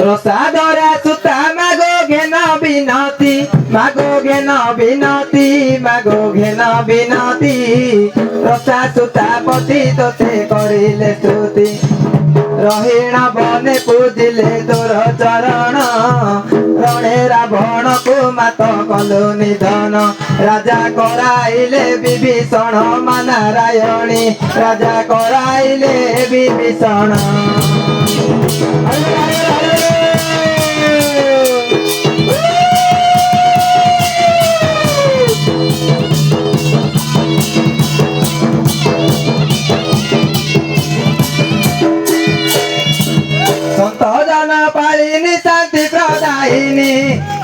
রসাদরা সুতা মাগো ঘেন বিনতি মাগো ঘেন বিনতি মাগো ঘেন বিনতি রসা সুতা পতি তোতে করিলে স্তুতি রহিণ বনে ପୂଜିଲେ ତୋର ଚରଣ ରଣେ ରାବଣକୁ ମାତ କଲୁ ନିଧନ ରାଜା କରାଇଲେ ବିଭୀଷଣ ମା ନାରାୟଣୀ ରାଜା କରାଇଲେ ବିଭୀଷଣ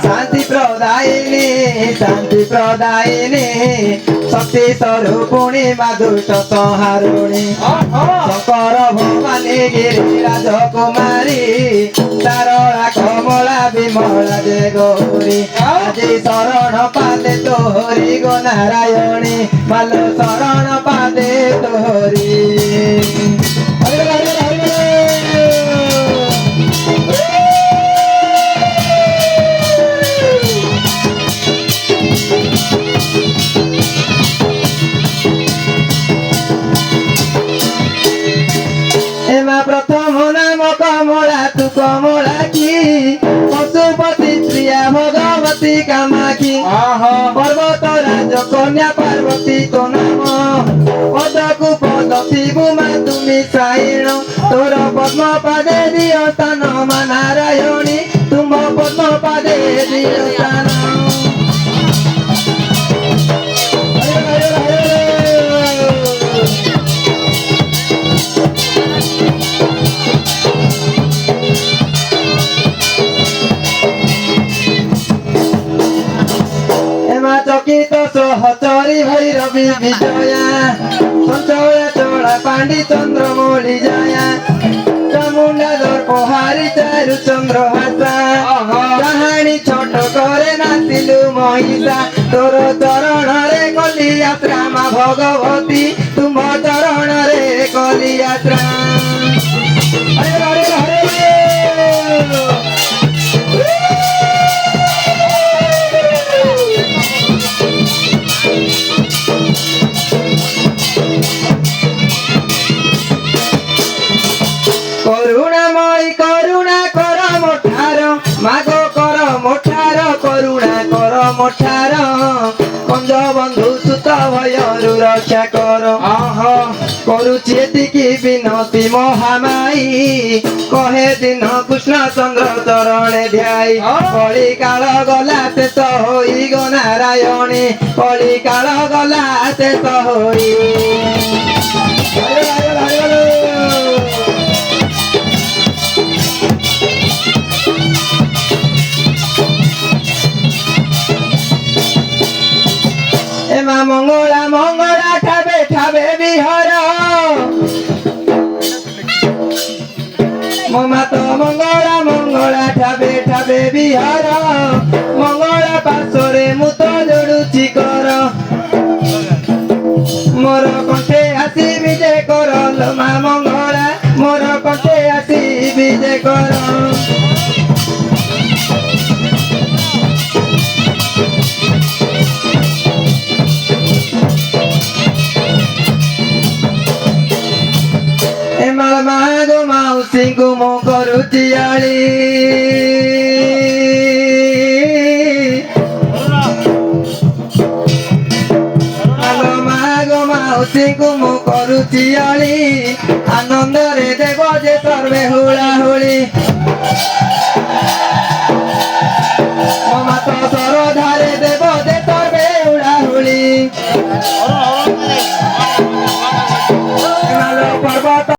शांति प्रदायिनी शांति प्रदायिनी शक्ति स्वरूपिणी माधुष्ट संहारिणी शंकर भवानी गिरिराज कुमारी सारला कमला विमला जय गौरी आदि शरण पादे तोहरी गो नारायणी माल शरण पादे तोहरी प्रथम नाम कमला तू कमला की पशुपति प्रिया भगवती कामाखी पर्वत राज कन्या पार्वती तो नाम पदकु पदती बुमा तुमी साइण तोर पद्म पादे दियो स्थान मा नारायणी तुम पद्म पादे दियो स्थान चकित सहचरी भैरवी विजया संचला चला पांडी चंद्रमौली जया चामुंडा दर्पहारी चारु चंद्रहासा कहानी छोट करे नाचिलु महिषा तोर चरण रे कली यात्रा मा भगवती तुम चरण रे कली यात्रा करुणामयी करुणा कर मोठार मागो कर मोठार करुणा कर मोठार कंज बंधु सुत भयरु रक्षा कर करुछि एतिकी विनती महामाई कहे दिन कृष्ण चंद्र चरणे ध्याई कली काल गला शेष होई गो नारायणी कली काल गला शेष होई मंगला मंगला ठाबे ठाबे बिहार ममा तो मंगला मंगला ठाबे ठाबे बिहार मंगला पासरे मुत जोड़ुची कर मोर कंठे आसी विजय कर मा मंगला मोर कंठे आसी विजय कर मागो मौसी को मो करुची आली मागो मौसी को मो करुची आली आनंद रे देव जे सर्वे हुला हुली ममा तो सरोधारे देव जे सर्वे हुला हुली